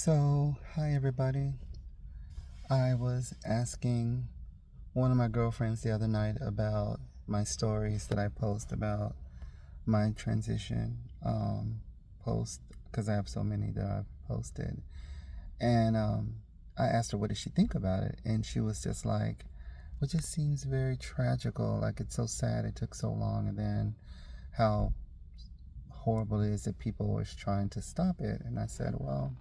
So, hi everybody. I was asking one of my girlfriends the other night about my stories that I post about my transition post because I have so many that I've posted. And I asked her what did she think about it, and she was just like, "Well, it just seems very tragical. Like it's so sad it took so long, and then how horrible it is that people was trying to stop it." And I said, "Well,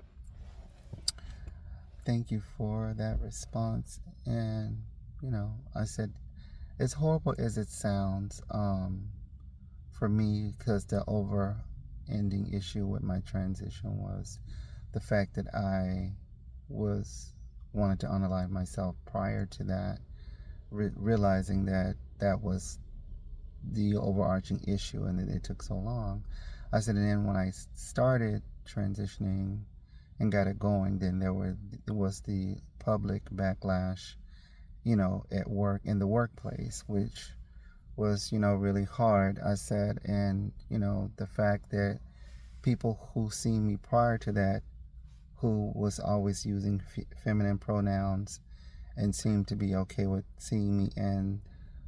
thank you for that response." And, I said, as horrible as it sounds, for me, because the over ending issue with my transition was the fact that I was wanted to unalive myself prior to that, realizing that that was the overarching issue and that it took so long. I said, and then when I started transitioning and got it going, then there was the public backlash, at work, in the workplace, which was, really hard. I said, and, the fact that people who seen me prior to that, who was always using feminine pronouns and seemed to be okay with seeing me in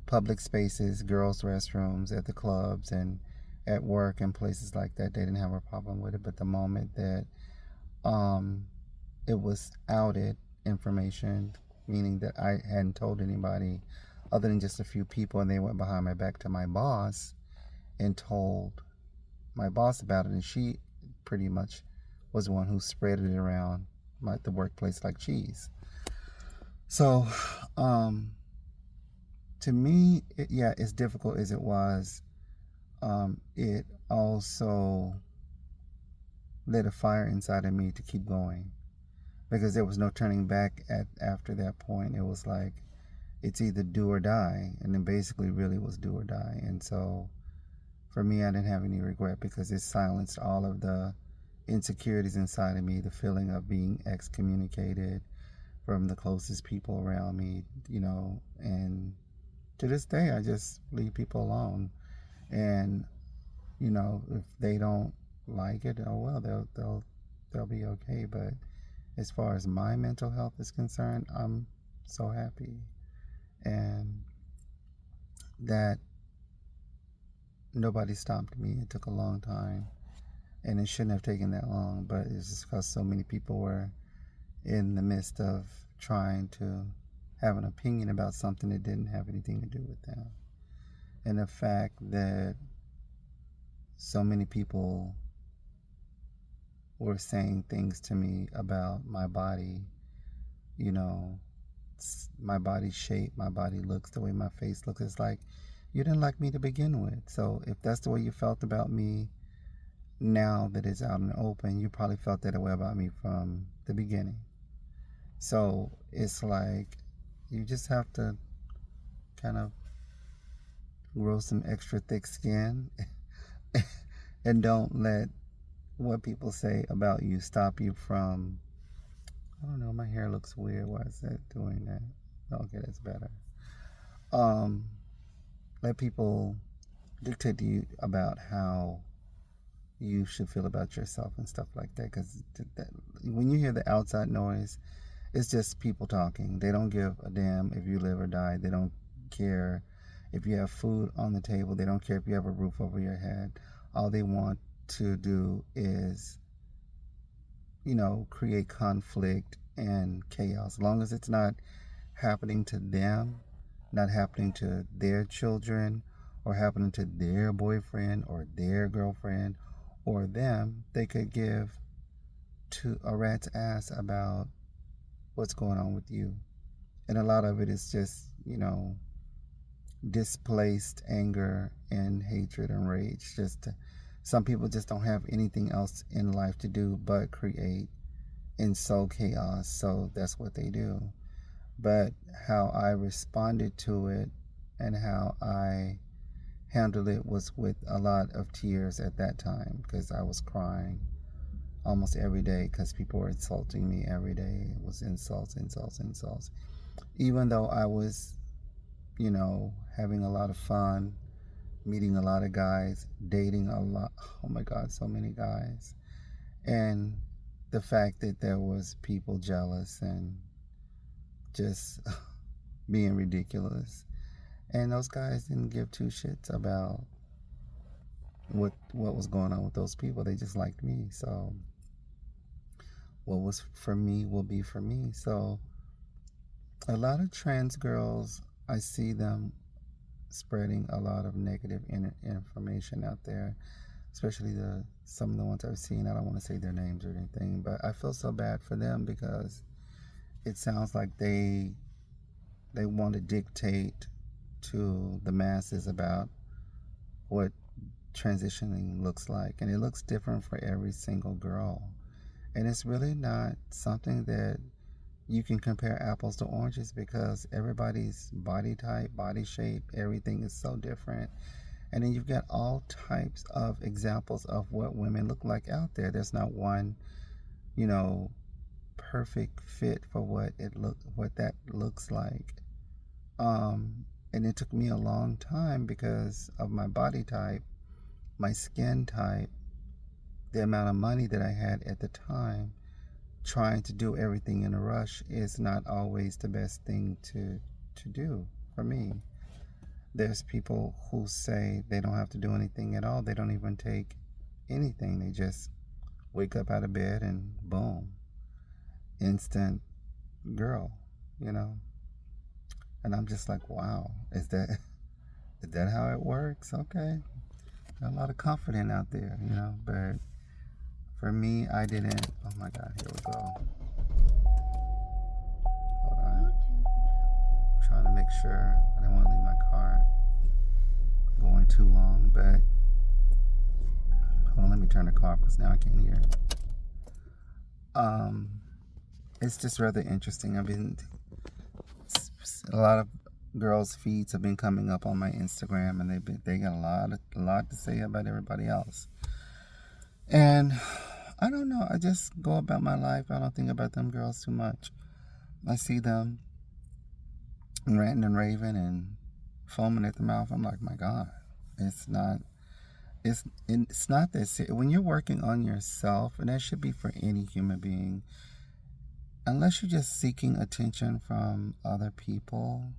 public spaces, girls' restrooms, at the clubs, and at work and places like that, they didn't have a problem with it. But the moment that um, it was outed information, meaning that I hadn't told anybody other than just a few people, and they went behind my back to my boss and told my boss about it, and she pretty much was the one who spread it around the workplace like cheese. So, to me, as difficult as it was, it also lit a fire inside of me to keep going, because there was no turning back after that point. It was like it's either do or die, and then basically really was do or die. And so for me, I didn't have any regret because it silenced all of the insecurities inside of me, the feeling of being excommunicated from the closest people around me, and to this day I just leave people alone. And if they don't like it, oh well, they'll be okay. But as far as my mental health is concerned, I'm so happy. And that nobody stopped me. It took a long time, and it shouldn't have taken that long, but it's just because so many people were in the midst of trying to have an opinion about something that didn't have anything to do with them. And the fact that so many people were saying things to me about my body, you know, my body shape, my body looks, the way my face looks. It's like, you didn't like me to begin with. So if that's the way you felt about me now that it's out in the open, you probably felt that way about me from the beginning. So it's like, you just have to kind of grow some extra thick skin and don't let what people say about you stop you from, I don't know, my hair looks weird. Why is that doing that? Okay, that's better. Um, Let people dictate to you about how you should feel about yourself and stuff like that. Because when you hear the outside noise, it's just people talking. They don't give a damn if you live or die. They don't care if you have food on the table. They don't care if you have a roof over your head. All they want to do is, create conflict and chaos. As long as it's not happening to them, not happening to their children, or happening to their boyfriend or their girlfriend or them, they could give to a rat's ass about what's going on with you. And a lot of it is just, displaced anger and hatred and rage. Some people just don't have anything else in life to do but create and sow chaos. So that's what they do. But how I responded to it and how I handled it was with a lot of tears at that time, because I was crying almost every day because people were insulting me every day. It was insults, insults, insults. Even though I was, having a lot of fun, meeting a lot of guys, dating a lot. Oh my God, so many guys. And the fact that there was people jealous and just being ridiculous. And those guys didn't give two shits about what was going on with those people. They just liked me. So what was for me will be for me. So a lot of trans girls, I see them spreading a lot of negative information out there, especially some of the ones I've seen. I don't want to say their names or anything, but I feel so bad for them because it sounds like they want to dictate to the masses about what transitioning looks like, and it looks different for every single girl, and it's really not something that you can compare apples to oranges because everybody's body type, body shape, everything is so different. And then you've got all types of examples of what women look like out there. There's not one, you know, perfect fit for what that looks like. And it took me a long time because of my body type, my skin type, the amount of money that I had at the time. Trying to do everything in a rush is not always the best thing to do for me. There's people who say they don't have to do anything at all. They don't even take anything. They just wake up out of bed and boom, instant girl, you know. And I'm just like, wow, is that how it works? Okay, got a lot of confidence out there, you know. But for me, I didn't. Oh my God, here we go. Hold on. I'm trying to make sure I didn't want to leave my car going too long, but hold on, let me turn the car off because now I can't hear. It's just rather interesting. A lot of girls' feeds have been coming up on my Instagram, and they got a lot to say about everybody else. And I don't know. I just go about my life. I don't think about them girls too much. I see them ranting and raving and foaming at the mouth. I'm like, my God, it's not that serious. When you're working on yourself, and that should be for any human being, unless you're just seeking attention from other people,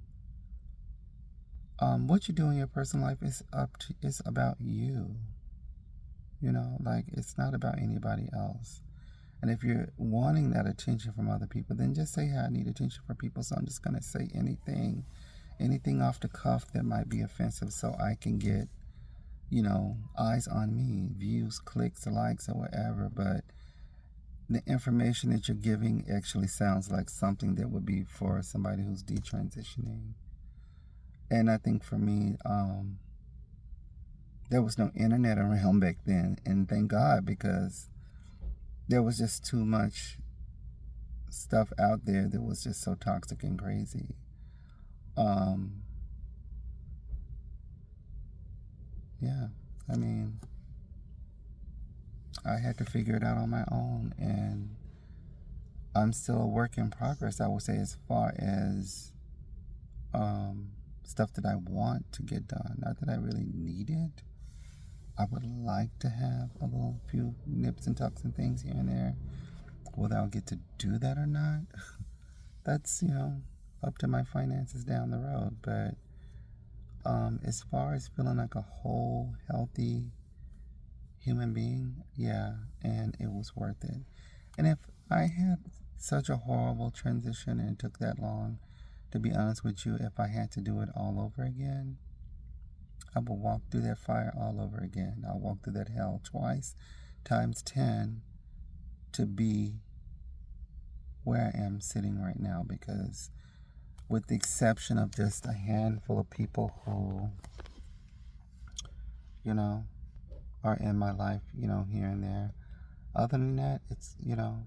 what you do in your personal life is about you. You know, like it's not about anybody else. And if you're wanting that attention from other people, then just say, hey, I need attention from people, so I'm just going to say anything off the cuff that might be offensive so I can get, you know, eyes on me, views, clicks, likes, or whatever. But the information that you're giving actually sounds like something that would be for somebody who's detransitioning. And I think for me, there was no internet around back then, and thank God, because there was just too much stuff out there that was just so toxic and crazy. Yeah, I mean, I had to figure it out on my own, and I'm still a work in progress, I would say, as far as stuff that I want to get done. Not that I really need it. I would like to have a little few nips and tucks and things here and there. Whether I'll get to do that or not, that's, you know, up to my finances down the road. But as far as feeling like a whole, healthy human being, yeah, and it was worth it. And if I had such a horrible transition and it took that long, to be honest with you, if I had to do it all over again, I will walk through that fire all over again. I'll walk through that hell twice, times 10, to be where I am sitting right now. Because with the exception of just a handful of people who, you know, are in my life, you know, here and there, other than that, it's, you know,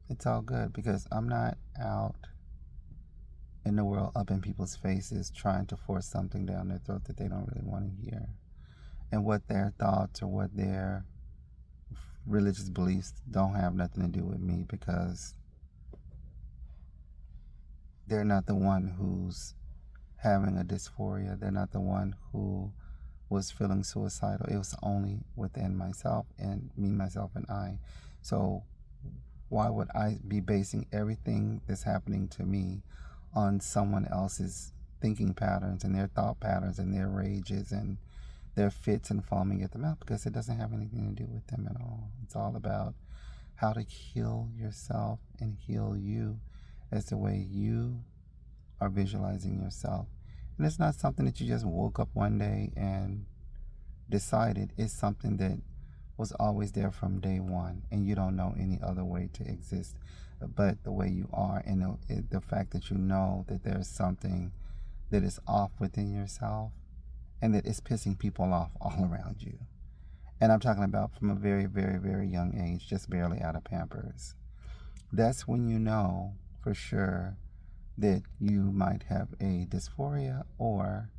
it's all good, because I'm not out in the world up in people's faces trying to force something down their throat that they don't really want to hear. And what their thoughts or what their religious beliefs don't have nothing to do with me, because they're not the one who's having a dysphoria. They're not the one who was feeling suicidal. It was only within myself and me, myself, and I. So Why would I be basing everything that's happening to me on someone else's thinking patterns and their thought patterns and their rages and their fits and foaming at the mouth? Because it doesn't have anything to do with them at all. It's all about how to heal yourself and heal you as the way you are visualizing yourself. And it's not something that you just woke up one day and decided. It's something that was always there from day one, and you don't know any other way to exist but the way you are. And the fact that you know that there's something that is off within yourself and that is pissing people off all around you. And I'm talking about from a very, very, very young age, just barely out of Pampers. That's when you know for sure that you might have a dysphoria, or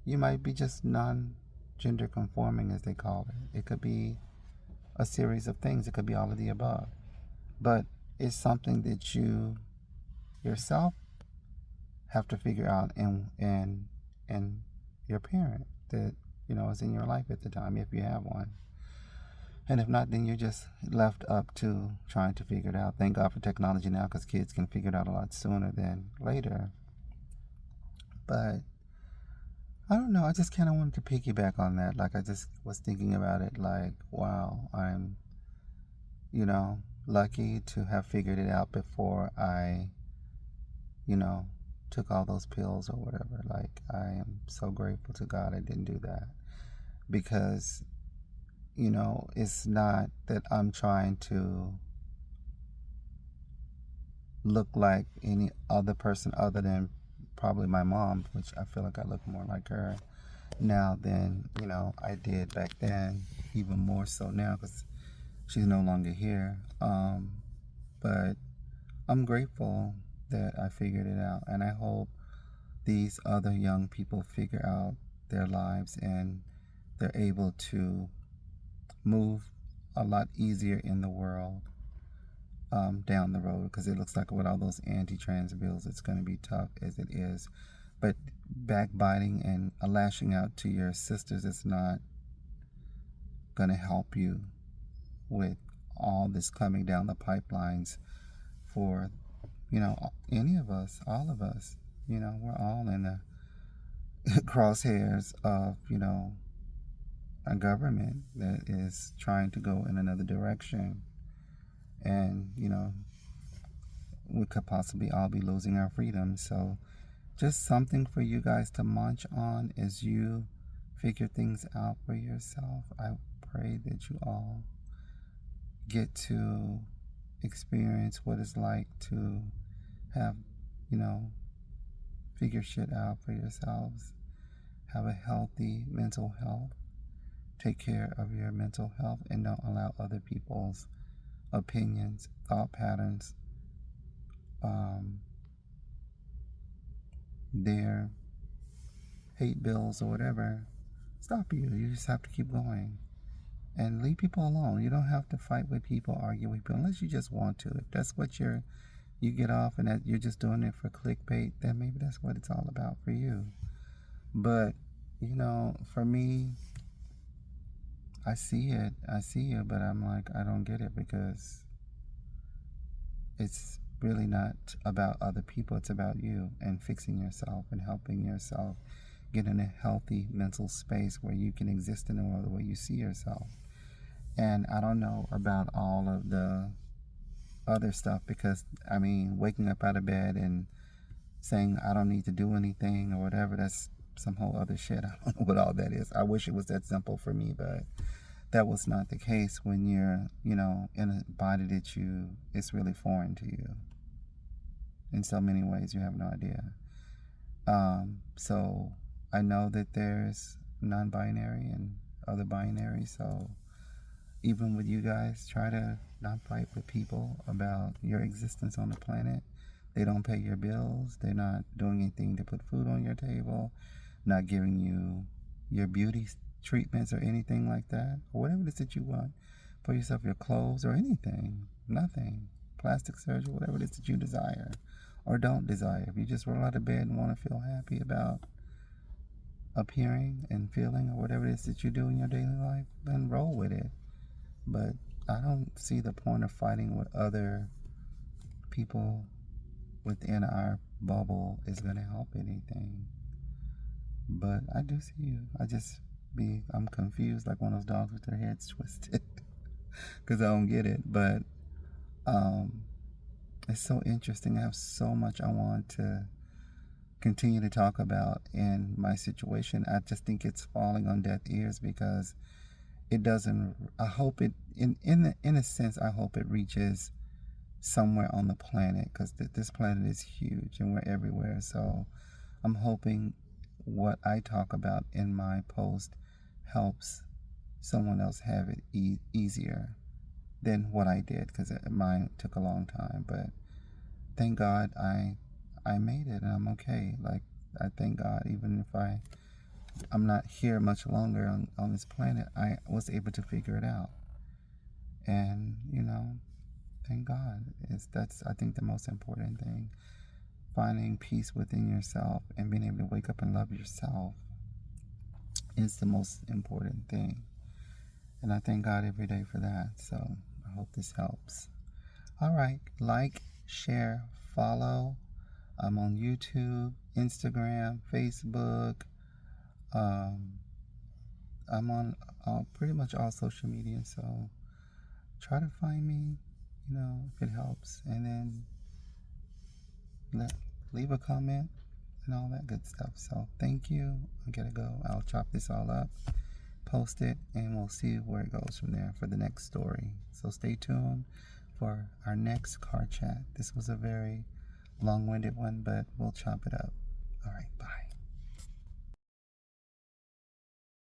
you might be just non-gender conforming, as they call it. It could be a series of things. It could be all of the above. But it's something that you yourself have to figure out, and your parent that is in your life at the time, if you have one. And if not, then you're just left up to trying to figure it out. Thank God for technology now, because kids can figure it out a lot sooner than later. But I don't know. I just kind of wanted to piggyback on that. Like, I just was thinking about it like, wow, I'm, lucky to have figured it out before I, took all those pills or whatever. Like, I am so grateful to God I didn't do that. Because it's not that I'm trying to look like any other person other than probably my mom, which I feel like I look more like her now than, I did back then, even more so now because she's no longer here. But I'm grateful that I figured it out, and I hope these other young people figure out their lives and they're able to move a lot easier in the world down the road, because it looks like with all those anti-trans bills, it's going to be tough as it is. But backbiting and lashing out to your sisters is not going to help you with all this coming down the pipelines for, any of us, all of us. We're all in the crosshairs of, a government that is trying to go in another direction. And, we could possibly all be losing our freedom. So just something for you guys to munch on as you figure things out for yourself. I pray that you all get to experience what it's like to have, figure shit out for yourselves. Have a healthy mental health. Take care of your mental health, and don't allow other people's opinions, thought patterns, their hate bills or whatever stop you. You just have to keep going and leave people alone. You don't have to fight with people, argue with people, unless you just want to. If that's what you get off and that you're just doing it for clickbait, then maybe that's what it's all about for you. But for me, I see it, but I'm like, I don't get it, because it's really not about other people. It's about you and fixing yourself and helping yourself get in a healthy mental space where you can exist in the world the way you see yourself. And I don't know about all of the other stuff, because waking up out of bed and saying I don't need to do anything or whatever, that's some whole other shit. I don't know what all that is. I wish it was that simple for me, but that was not the case when you're, in a body that it's really foreign to you. In so many ways, you have no idea. So I know that there's non-binary and other binary, so even with you guys, try to not fight with people about your existence on the planet. They don't pay your bills. They're not doing anything to put food on your table, not giving you your beauty treatments or anything like that, or whatever it is that you want for yourself, your clothes or anything, nothing, plastic surgery, whatever it is that you desire or don't desire. If you just roll out of bed and want to feel happy about appearing and feeling or whatever it is that you do in your daily life, then roll with it. But I don't see the point of fighting with other people within our bubble is going to help anything. But I do see you. I'm confused like one of those dogs with their heads twisted because I don't get it. But it's so interesting. I have so much I want to continue to talk about in my situation. I just think it's falling on deaf ears because it doesn't. I hope it, in a sense, I hope it reaches somewhere on the planet, because this planet is huge and we're everywhere. So I'm hoping what I talk about in my post helps someone else have it easier than what I did, because mine took a long time. But thank God I made it and I'm okay. Like, I thank God, even if I'm not here much longer on this planet, I was able to figure it out. And thank God. That's, I think, the most important thing. Finding peace within yourself and being able to wake up and love yourself is the most important thing. And I thank God every day for that. So I hope this helps. All right. Like, share, follow. I'm on YouTube, Instagram, Facebook. I'm on pretty much all social media. So try to find me, if it helps. And then leave a comment and all that good stuff. So thank you. I gotta go. I'll chop this all up, post it, and we'll see where it goes from there for the next story. So stay tuned for our next car chat. This was a very long-winded one, but we'll chop it up. All right, bye.